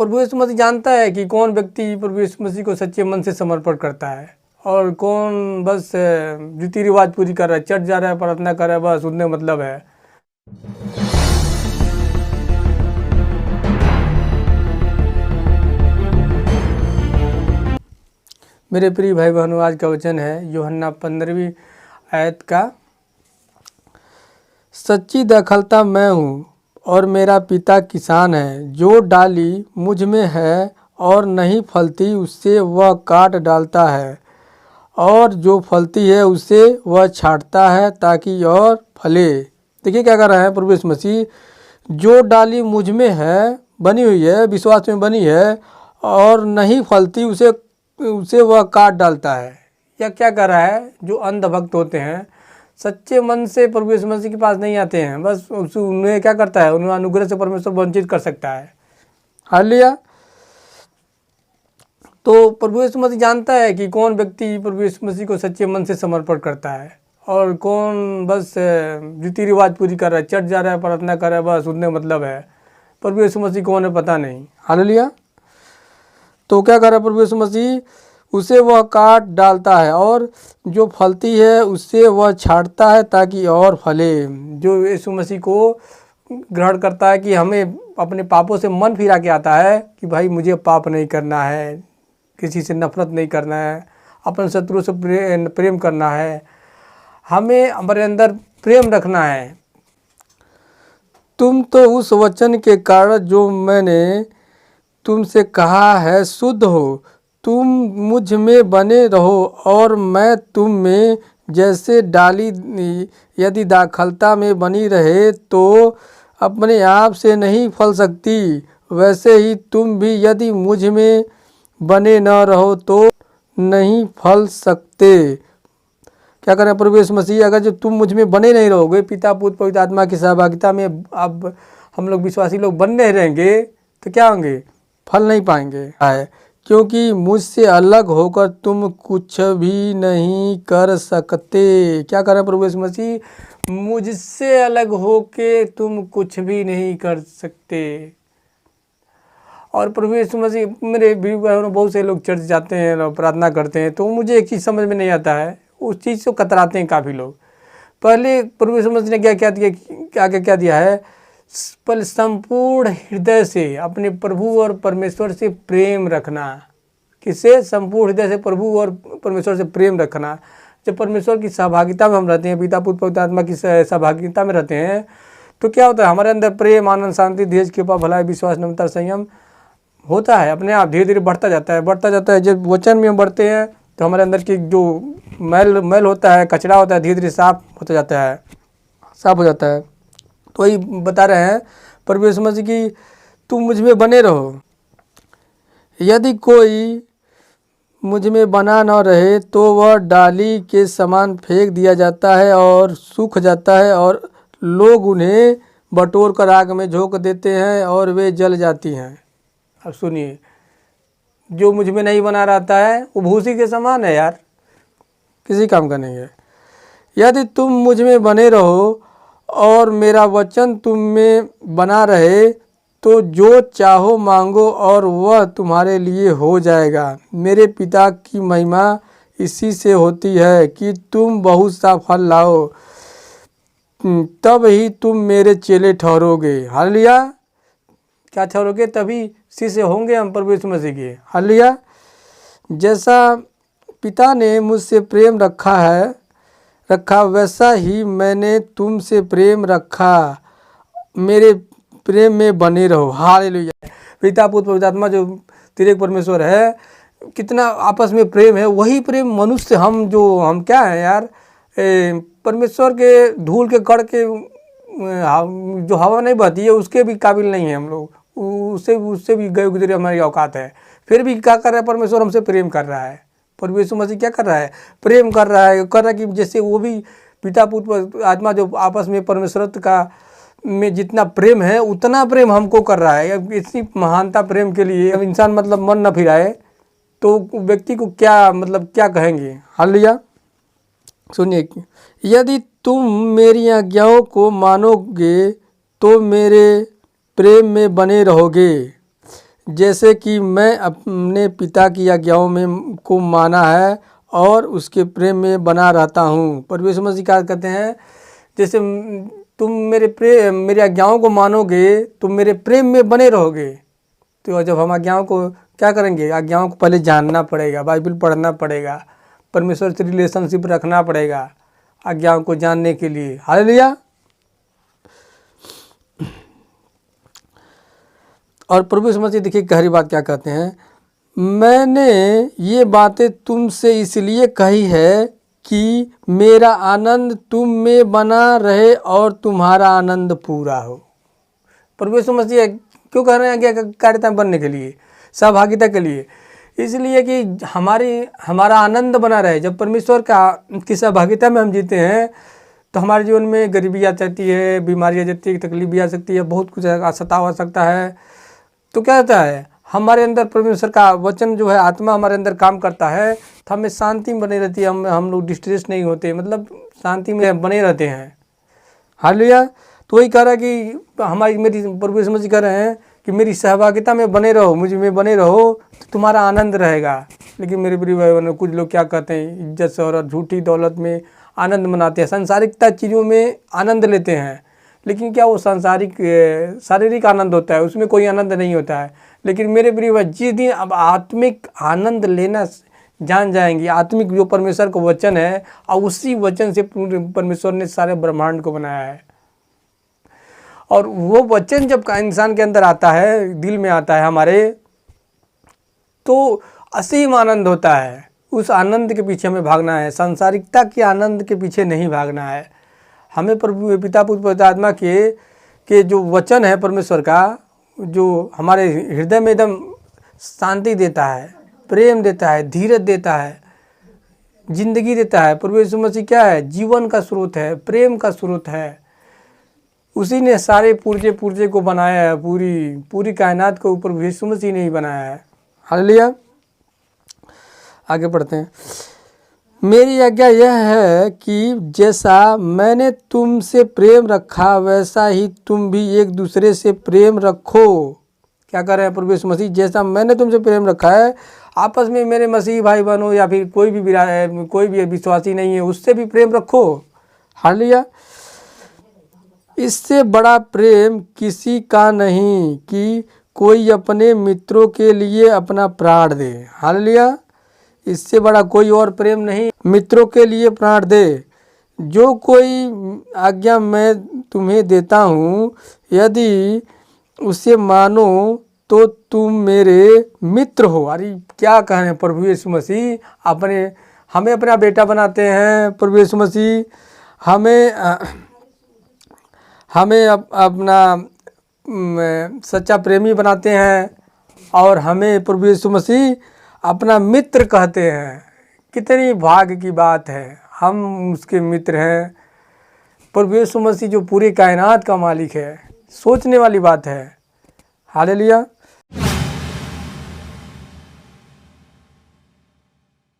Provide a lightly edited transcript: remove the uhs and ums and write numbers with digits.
प्रभु यीशु मसीह जानता है कि कौन व्यक्ति प्रभु यीशु मसीह को सच्चे मन से समर्पण करता है और कौन बस रीति रिवाज पूरी कर रहा है, चर्च जा रहा है, प्रार्थना कर रहा है, बस उतने मतलब है। मेरे प्रिय भाई बहनों, आज का वचन है यूहन्ना 15वीं आयत का। सच्ची दखलता मैं हूँ और मेरा पिता किसान है। जो डाली मुझ में है और नहीं फलती उससे वह काट डालता है, और जो फलती है उसे वह छांटता है ताकि और फले। देखिए क्या कर रहा है प्रभु यीशु मसीह। जो डाली मुझ में है, बनी हुई है, विश्वास में बनी है, और नहीं फलती उसे वह काट डालता है। या क्या कर रहा है, जो अंध भक्त होते हैं सच्चे मन से प्रभु यीशु मसीह के पास नहीं आते हैं, बस उन्हें क्या करता है, उन्हें अनुग्रह से परमेश्वर वंचित कर सकता है। हालेलुया। तो प्रभु यीशु मसीह जानता है कि कौन व्यक्ति प्रभु यीशु मसीह को सच्चे मन से समर्पण करता है और कौन बस रीति रिवाज पूरी कर रहा है, चर्च जा रहा है, प्रार्थना कर रहा है, बस उतने मतलब है। प्रभु यीशु मसीह कौन है पता नहीं। हालेलुया। तो क्या कर रहा है प्रभु यीशु मसीह, उसे वह काट डालता है, और जो फलती है उससे वह छांटता है ताकि और फले। जो यीशु मसीह को ग्रहण करता है कि हमें अपने पापों से मन फिरा के आता है कि भाई मुझे पाप नहीं करना है, किसी से नफरत नहीं करना है, अपने शत्रु से प्रेम करना है, हमें हमारे अंदर प्रेम रखना है। तुम तो उस वचन के कारण जो मैंने तुमसे कहा है शुद्ध हो। तुम मुझ में बने रहो और मैं तुम में। जैसे डाली यदि दाखलता में बनी रहे तो अपने आप से नहीं फल सकती, वैसे ही तुम भी यदि मुझ में बने न रहो तो नहीं फल सकते। क्या करें प्रभु यीशु मसीह, अगर जो तुम मुझ में बने नहीं रहोगे, पिता पुत्र पवित्र आत्मा की सहभागिता में अब हम लोग विश्वासी लोग बन नहीं रहेंगे, तो क्या होंगे, फल नहीं पाएंगे। क्योंकि मुझसे अलग होकर तुम कुछ भी नहीं कर सकते। क्या कर रहे हैं प्रभु यीशु मसीह, मुझसे अलग होके तुम कुछ भी नहीं कर सकते। और प्रभु यीशु मसीह, मेरे बहुत से लोग चर्च जाते हैं, प्रार्थना करते हैं, तो मुझे एक चीज़ समझ में नहीं आता है, उस चीज़ से कतराते हैं काफ़ी लोग। पहले प्रभु यीशु मसीह ने क्या दिया है, पहले संपूर्ण हृदय से अपने प्रभु और परमेश्वर से प्रेम रखना। किससे? संपूर्ण हृदय से प्रभु और परमेश्वर से प्रेम रखना। जब परमेश्वर की सहभागिता में हम रहते हैं, पिता पुत्र पवित्र आत्मा की सहभागिता में रहते हैं, तो क्या होता है, हमारे अंदर प्रेम, आनंद, शांति, धीरज, कृपा, भलाई, विश्वास, नम्रता, संयम होता है। अपने आप धीरे धीरे बढ़ता जाता है। जब वचन में हम बढ़ते हैं तो हमारे अंदर की जो मैल होता है, कचरा होता है, धीरे धीरे साफ हो जाता है। तो वही बता रहे हैं प्रभु यीशु मसीह कि तुम मुझ में बने रहो। यदि कोई मुझ में बना न रहे तो वह डाली के समान फेंक दिया जाता है और सूख जाता है, और लोग उन्हें बटोर कर आग में झोंक देते हैं और वे जल जाती हैं। अब सुनिए, जो मुझ में नहीं बना रहता है वो भूसी के समान है यार, किसी काम का नहीं है। यदि तुम मुझ में बने रहो और मेरा वचन तुम में बना रहे तो जो चाहो मांगो और वह तुम्हारे लिए हो जाएगा। मेरे पिता की महिमा इसी से होती है कि तुम बहुत सा फल लाओ, तब ही तुम मेरे चेले ठहरोगे। हालेलुया। क्या ठहरोगे? तभी से होंगे हम प्रभु यीशु मसीह के। हालेलुया। जैसा पिता ने मुझसे प्रेम रखा वैसा ही मैंने तुमसे प्रेम रखा, मेरे प्रेम में बने रहो। हालेलुया। पिता पुत्र पवित्र आत्मा जो त्रिएक परमेश्वर है, कितना आपस में प्रेम है। वही प्रेम मनुष्य हम क्या है यार, परमेश्वर के धूल के कण के जो हवा नहीं बहती है उसके भी काबिल नहीं है हम लोग, उससे भी गए गुजरे हमारी औकात है। फिर भी क्या कर रहा है, परमेश्वर हमसे प्रेम कर रहा है। प्रभु यीशु मसीह क्या कर रहा है, प्रेम कर रहा है कि जैसे वो भी पिता पुत्र आत्मा जो आपस में परमेश्वर का में जितना प्रेम है उतना प्रेम हमको कर रहा है। अब इसी महानता प्रेम के लिए अब इंसान मन न फिराए तो व्यक्ति को क्या कहेंगे। हालेलुया। सुनिए, यदि तुम मेरी आज्ञाओं को मानोगे तो मेरे प्रेम में बने रहोगे, जैसे कि मैं अपने पिता की आज्ञाओं में को माना है और उसके प्रेम में बना रहता हूँ। प्रभु यीशु मसीह क्या कहते हैं, जैसे तुम मेरी आज्ञाओं को मानोगे, तुम मेरे प्रेम में बने रहोगे। तो जब हम आज्ञाओं को क्या करेंगे, आज्ञाओं को पहले जानना पड़ेगा, बाइबल पढ़ना पड़ेगा, परमेश्वर से रिलेशनशिप रखना पड़ेगा आज्ञाओं को जानने के लिए। हालेलुया। और प्रभु यीशु मसीह देखिए गहरी बात क्या कहते हैं, मैंने ये बातें तुमसे इसलिए कही है कि मेरा आनंद तुम में बना रहे और तुम्हारा आनंद पूरा हो। प्रभु यीशु मसीह क्यों कह रहे हैं आज्ञाकारिता बनने के लिए, सहभागिता के लिए? इसलिए कि हमारा आनंद बना रहे। जब परमेश्वर की सहभागिता में हम जीते हैं तो हमारे जीवन में गरीबी आ सकती है, बीमारी आ जाती है, तकलीफ भी आ सकती है, बहुत कुछ सताव आ सकता है। तो क्या होता है, हमारे अंदर परमेश्वर का वचन जो है, आत्मा हमारे अंदर काम करता है तो हमें शांति बनी रहती है, हम लोग डिस्ट्रेस नहीं होते, मतलब शांति में बने रहते हैं। हालेलुया। तो वही कह रहा है कि मेरी प्रभु यीशु मसीह कह रहे हैं कि मेरी सहभागिता में बने रहो, मुझ में बने रहो तो तुम्हारा आनंद रहेगा। लेकिन मेरे प्रिय भाई बहनों, कुछ लोग क्या कहते हैं, इज्जत शोहरत झूठी दौलत में आनंद मनाते हैं, सांसारिकता चीज़ों में आनंद लेते हैं। लेकिन क्या वो शारीरिक आनंद होता है? उसमें कोई आनंद नहीं होता है। लेकिन मेरे प्रिय भाई, जिस दिन अब आत्मिक आनंद लेना जान जाएंगे, आत्मिक जो परमेश्वर का वचन है, और उसी वचन से परमेश्वर ने सारे ब्रह्मांड को बनाया है, और वो वचन जब इंसान के अंदर आता है, दिल में आता है हमारे, तो असीम आनंद होता है। उस आनंद के पीछे हमें भागना है, सांसारिकता के आनंद के पीछे नहीं भागना है। हमें प्रभु पिता पुत्र पवित्र आत्मा के जो वचन है परमेश्वर का, जो हमारे हृदय में एकदम शांति देता है, प्रेम देता है, धीरज देता है, जिंदगी देता है। प्रभु यीशु मसीह क्या है? जीवन का स्रोत है, प्रेम का स्रोत है। उसी ने सारे पुर्जे को बनाया है, पूरी कायनात को प्रभु यीशु मसीह ने ही बनाया है। हालेलुया। आगे पढ़ते हैं। मेरी आज्ञा यह है कि जैसा मैंने तुमसे प्रेम रखा वैसा ही तुम भी एक दूसरे से प्रेम रखो। क्या कर रहे हैं प्रभु यीशु मसीह? जैसा मैंने तुमसे प्रेम रखा है, आपस में मेरे मसीह भाई बहनों या फिर कोई भी विश्वासी नहीं है, उससे भी प्रेम रखो। हालेलुया। इससे बड़ा प्रेम किसी का नहीं कि कोई अपने मित्रों के लिए अपना प्राण दे। हालेलुया। इससे बड़ा कोई और प्रेम नहीं, मित्रों के लिए प्राण दे। जो कोई आज्ञा मैं तुम्हें देता हूँ, यदि उसे मानो तो तुम मेरे मित्र हो। अरे क्या कह रहे हैं प्रभु यीशु मसीह? हमें अपना बेटा बनाते हैं प्रभु यीशु मसीह, हमें अपना सच्चा प्रेमी बनाते हैं, और हमें प्रभु यीशु मसीह अपना मित्र कहते हैं। कितनी भाग्य की बात है, हम उसके मित्र हैं। प्रभु यीशु मसीह जो पूरी कायनात का मालिक है, सोचने वाली बात है। हालेलुया।